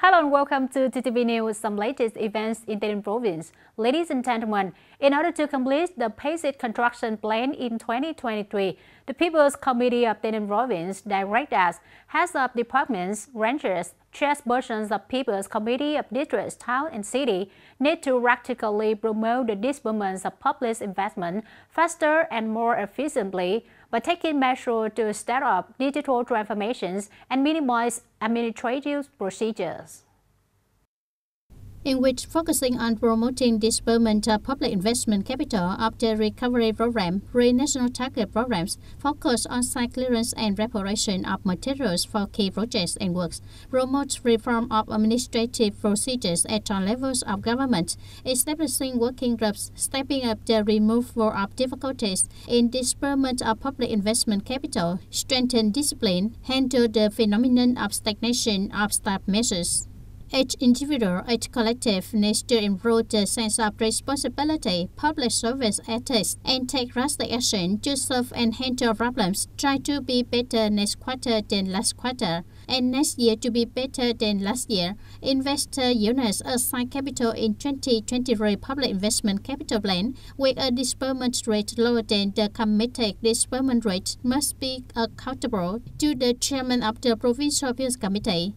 Hello and welcome to TTV News, some latest events in TayNinhTV province. Ladies and gentlemen, in order to complete the basic construction plan in 2023, the People's Committee of TayNinhTV province directed as heads of departments, ranchers, chairpersons of People's Committee of districts, town and city need to practically promote the disbursement of public investment faster and more efficiently by taking measures to start up digital transformations and minimize administrative procedures. In which focusing on promoting disbursement of public investment capital of the recovery program, national target programs focus on site clearance and reparation of materials for key projects and works, promote reform of administrative procedures at all levels of government, establishing working groups, stepping up the removal of difficulties in disbursement of public investment capital, strengthen discipline, handle the phenomenon of stagnation of staff measures. Each individual, each collective needs to improve the sense of responsibility, public service ethics, and take drastic action to solve and handle problems. Try to be better next quarter than last quarter, and next year to be better than last year. Investor units assign capital in 2023 public investment capital plan with a disbursement rate lower than the committed disbursement rate must be accountable to the chairman of the Provincial Appeals Committee.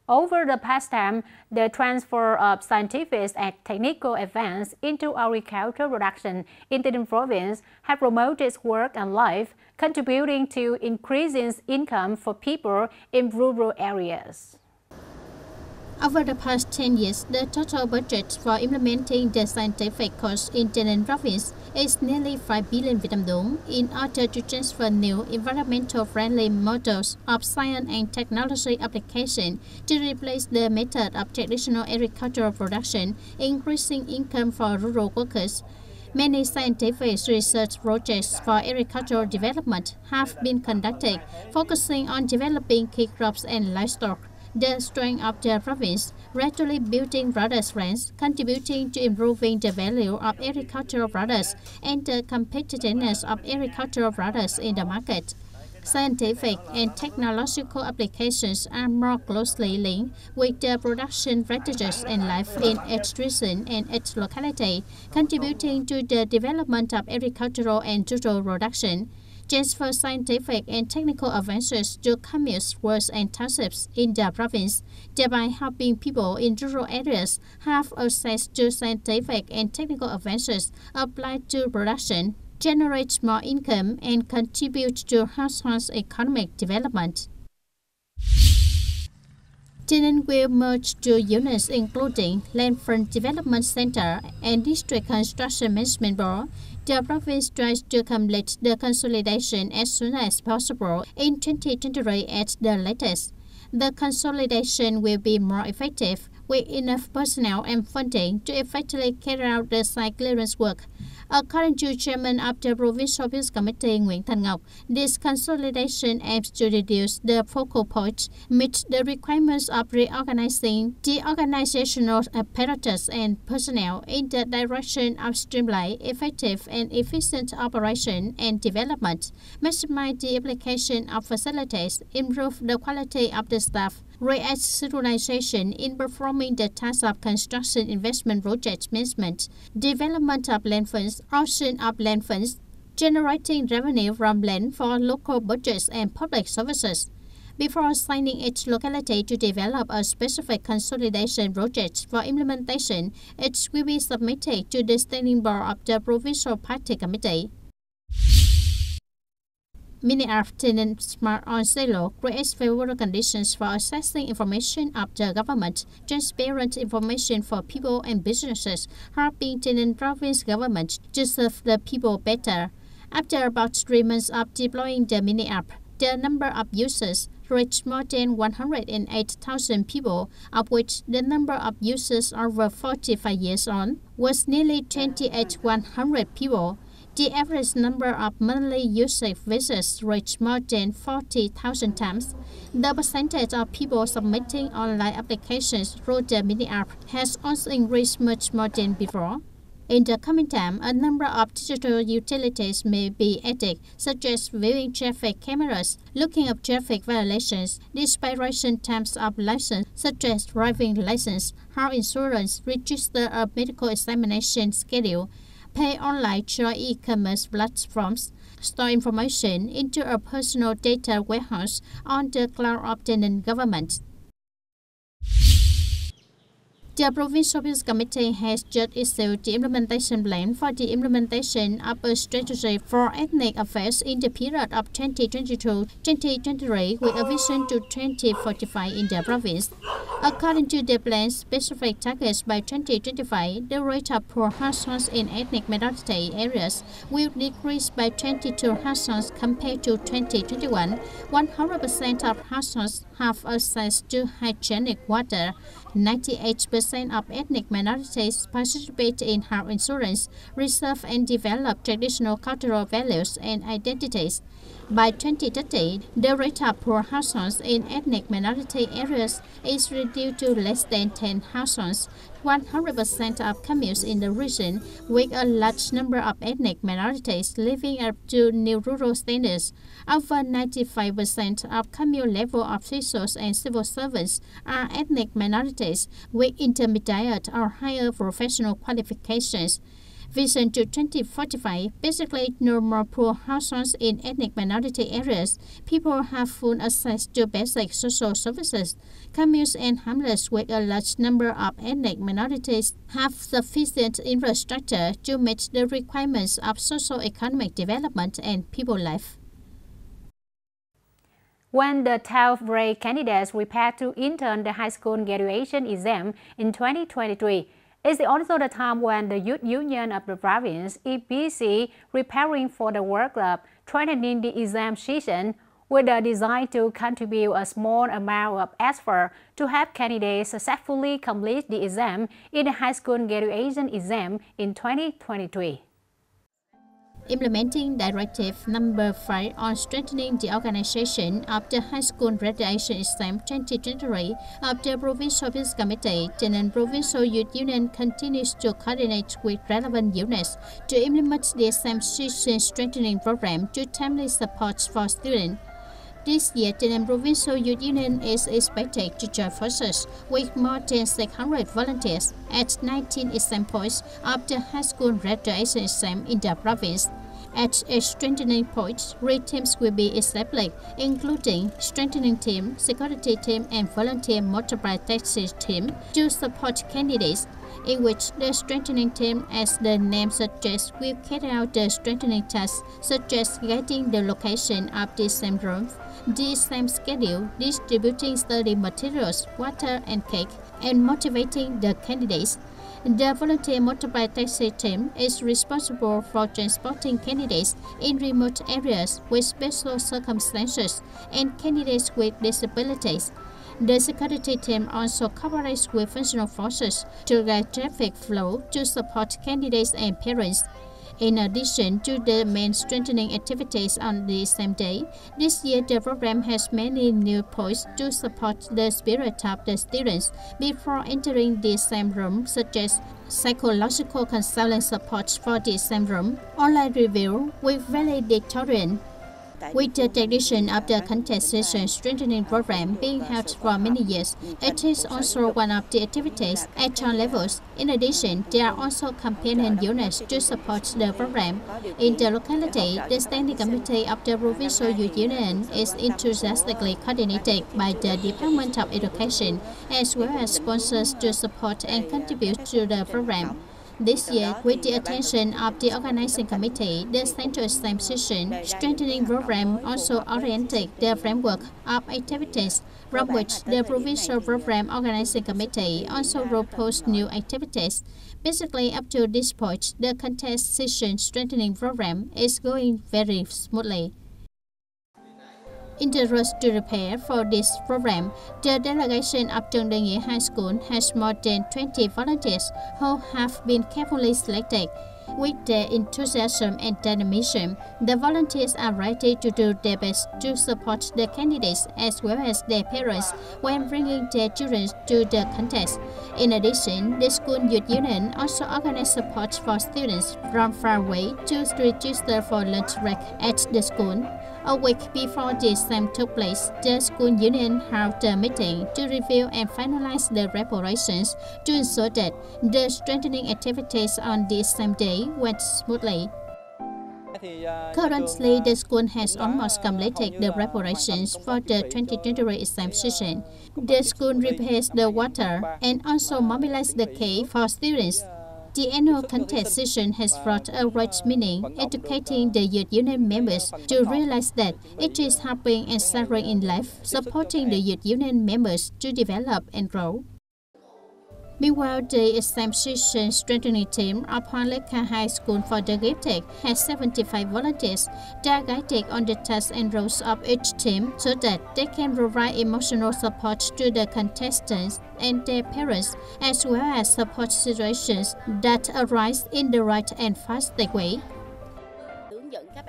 Over the past time, the transfer of scientific and technical advance into agricultural production in TayNinhTV province have promoted work and life, contributing to increasing income for people in rural areas. Over the past 10 years, the total budget for implementing the scientific course in TayNinhTV province is nearly 5 billion Vietnam dong in order to transfer new environmental-friendly models of science and technology application to replace the method of traditional agricultural production, increasing income for rural workers. Many scientific research projects for agricultural development have been conducted, focusing on developing key crops and livestock. The strength of the province, gradually building product strengths, contributing to improving the value of agricultural products and the competitiveness of agricultural products in the market. Scientific and technological applications are more closely linked with the production practices and life in each region and each locality, contributing to the development of agricultural and rural production. Transfer scientific and technical advances to communes, wards, and townships in the province, thereby helping people in rural areas have access to scientific and technical advances applied to production, generate more income, and contribute to households' economic development. TayNinhTV will merge two units including Landfront Development Center and District Construction Management Board. The province tries to complete the consolidation as soon as possible in 2023 at the latest. The consolidation will be more effective with enough personnel and funding to effectively carry out the site clearance work. According to Chairman of the Provincial Appeals Committee Nguyễn Thanh Ngọc, this consolidation aims to reduce the focal point, meet the requirements of reorganizing the organizational apparatus and personnel in the direction of streamlined, effective and efficient operation and development, maximize the application of facilities, improve the quality of the staff, create synchronization in performing the tasks of construction investment project management, development of land funds, auction of land funds, generating revenue from land for local budgets and public services. Before signing each locality to develop a specific consolidation project for implementation, it will be submitted to the Standing Board of the Provincial Party Committee. Mini-app TayNinhTV Smart on Silo creates favorable conditions for accessing information of the government, transparent information for people and businesses, helping TayNinhTV province government to serve the people better. After about 3 months of deploying the mini-app, the number of users reached more than 108,000 people, of which the number of users over 45 years on was nearly 28,100 people. The average number of monthly usage visits reached more than 40,000 times. The percentage of people submitting online applications through the mini-app has also increased much more than before. In the coming time, a number of digital utilities may be added, such as viewing traffic cameras, looking up traffic violations, expiration times of license, such as driving license, health insurance, register a medical examination schedule, pay online through e-commerce platforms, store information into a personal data warehouse on the cloud of the government. The Provincial Peace Committee has just issued the implementation plan for the implementation of a strategy for ethnic affairs in the period of 2022-2023 with a vision to 2045 in the province. According to the plan's specific targets by 2025, the rate of poor households in ethnic minority areas will decrease by 22 households compared to 2021. 100% of households have access to hygienic water. 98% of ethnic minorities participate in health insurance, reserve and develop traditional cultural values and identities. By 2030, the rate of poor households in ethnic minority areas is reduced to less than 10 households. 100% of communes in the region, with a large number of ethnic minorities living up to new rural standards. Over 95% of commune-level officials and civil servants are ethnic minorities with intermediate or higher professional qualifications. Vision to 2045, basically no more poor households in ethnic minority areas. People have full access to basic social services. Communes and hamlets with a large number of ethnic minorities have sufficient infrastructure to meet the requirements of socio-economic development and people life. When the 12th grade candidates prepare to enter the high school graduation exam in 2023, it's also the time when the Youth Union of the province is busy preparing for the World Cup, training the exam season with a design to contribute a small amount of effort to help candidates successfully complete the exam in the high school graduation exam in 2023. Implementing Directive Number 5 on strengthening the organization of the High School Graduation Exam 2023 of the Provincial Peace Committee, the Provincial Youth Union continues to coordinate with relevant units to implement the exam season strengthening program to timely support for students. This year, the Provincial Youth Union is expected to join forces with more than 600 volunteers at 19 exam points of the high school graduation exam in the province. At a strengthening point, 3 teams will be established, including strengthening team, security team, and volunteer motorbike taxi team to support candidates, in which the strengthening team, as the name suggests, will carry out the strengthening tasks such as guiding the location of the exam rooms, the exam schedule, distributing study materials, water and cake, and motivating the candidates. The volunteer motorbike taxi team is responsible for transporting candidates in remote areas with special circumstances and candidates with disabilities. The security team also cooperates with functional forces to guide traffic flow to support candidates and parents. In addition to the main strengthening activities on the same day, this year the program has many new points to support the spirit of the students before entering the exam room, such as psychological counseling support for the exam room, online review with valedictorian. With the tradition of the contest session strengthening program being held for many years, it is also one of the activities at all levels. In addition, there are also companion units to support the program. In the locality, the Standing Committee of the Provincial Youth Union is enthusiastically coordinated by the Department of Education, as well as sponsors to support and contribute to the program. This year, with the attention of the organizing committee, the Central Exam Session Strengthening Program also oriented the framework of activities, from which the Provincial Program Organizing Committee also proposed new activities. Basically, up to this point, the contest session strengthening program is going very smoothly. In the rush to prepare for this program, the delegation of Trần Đại Nghĩa High School has more than 20 volunteers who have been carefully selected. With their enthusiasm and dynamism, the volunteers are ready to do their best to support the candidates as well as their parents when bringing their children to the contest. In addition, the school youth union also organized support for students from far away to register for lunch break at the school. A week before the exam took place, the school union held a meeting to review and finalize the preparations to ensure that the strengthening activities on the exam day went smoothly. Currently, the school has almost completed the preparations for the 2023 exam session. The school repairs the water and also mobilized the key for students. The annual contest session has brought a rich meaning, educating the youth union members to realize that it is helping and sharing in life, supporting the youth union members to develop and grow. Meanwhile, the exam session strengthening team of Honleka High School for the Gifted has 75 volunteers that are guided on the tasks and roles of each team so that they can provide emotional support to the contestants and their parents, as well as support situations that arise in the right and fast way.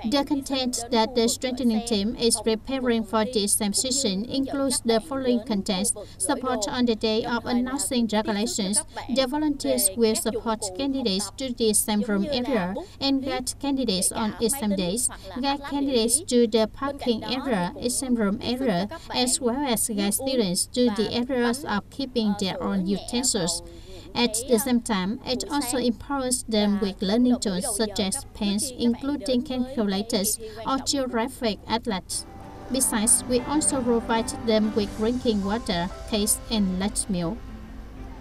The content that the strengthening team is preparing for the exam session includes the following contents: support on the day of announcing regulations. The volunteers will support candidates to the exam room area and guide candidates on exam days, guide candidates to the parking area, exam room area, as well as guide students to the areas of keeping their own utensils. At the same time, it also empowers them with learning tools such as pens, including calculators or geographic atlas. Besides, we also provide them with drinking water, cakes, and lunch meal.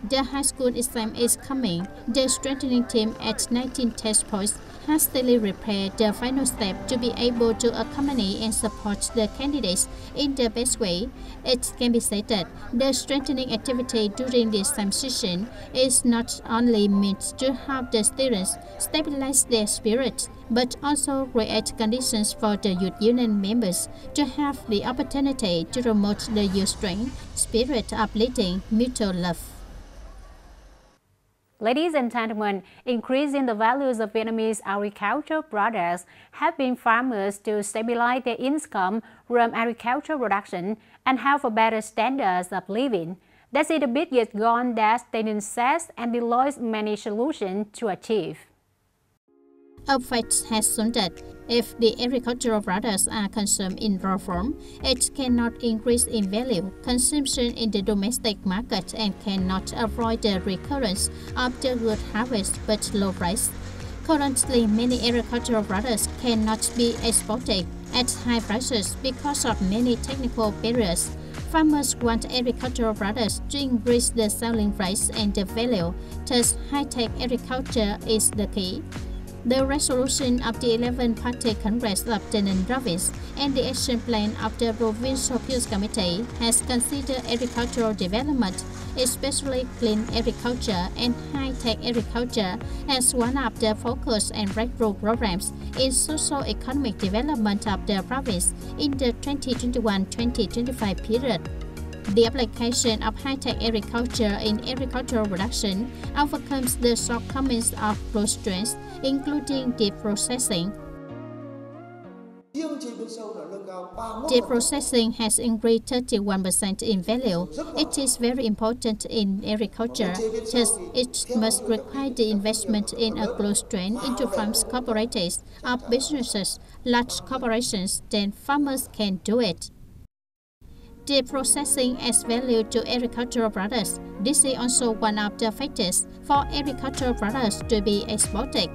The high school exam is coming. The strengthening team at 19 test points has hastily prepared the final step to be able to accompany and support the candidates in the best way. It can be said that the strengthening activity during the exam session is not only meant to help the students stabilize their spirits, but also create conditions for the youth union members to have the opportunity to promote the youth strength, spirit of leading, mutual love. Ladies and gentlemen, increasing the values of Vietnamese agricultural products have been farmers to stabilize their income from agricultural production and have a better standards of living. That's it a bit yet gone that TayNinhTV says and deploys many solutions to achieve. A fact has shown that if the agricultural products are consumed in raw form, it cannot increase in value, consumption in the domestic market, and cannot avoid the recurrence of the good harvest but low price. Currently, many agricultural products cannot be exported at high prices because of many technical barriers. Farmers want agricultural products to increase the selling price and the value, thus high-tech agriculture is the key. The resolution of the 11th-Party Congress of TayNinhTV Province and the action plan of the Provincial Peace Committee has considered agricultural development, especially clean agriculture and high-tech agriculture, as one of the focus and breakthrough programs in socio-economic development of the province in the 2021-2025 period. The application of high-tech agriculture in agricultural production overcomes the shortcomings of close strengths, including deep processing. Deep processing has increased 31% in value. It is very important in agriculture, thus it must require the investment in a close strength into farms cooperatives or businesses, large corporations, then farmers can do it. The processing adds value to agricultural products. This is also one of the factors for agricultural products to be exported.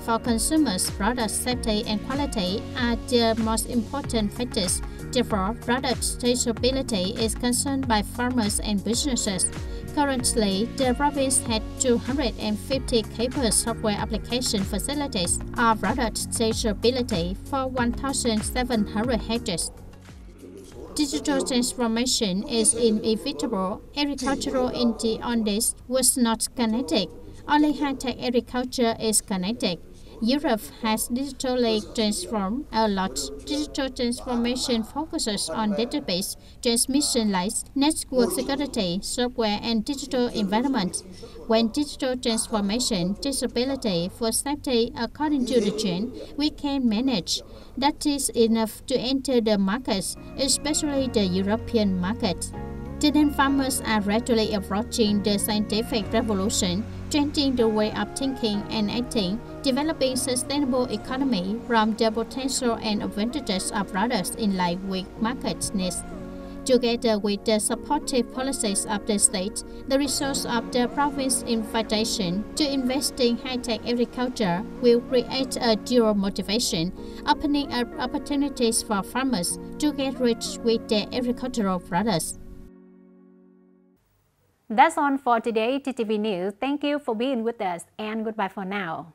For consumers, product safety and quality are the most important factors. Therefore, product traceability is concerned by farmers and businesses. Currently, the province had 250 capable software application facilities or product traceability for 1,700 hectares. Digital transformation is inevitable. Agricultural in the old days was not connected. Only high-tech agriculture is connected. Europe has digitally transformed a lot. Digital transformation focuses on database, transmission lines, network security, software, and digital environment. When digital transformation, traceability for safety according to the chain, we can manage. That is enough to enter the markets, especially the European market. Tenant farmers are rapidly approaching the scientific revolution, changing the way of thinking and acting, developing sustainable economy from the potential and advantages of products in line with market needs. Together with the supportive policies of the state, the resource of the province invitation to invest in high-tech agriculture will create a dual motivation, opening up opportunities for farmers to get rich with their agricultural products. That's all for today, TTV News. Thank you for being with us and goodbye for now.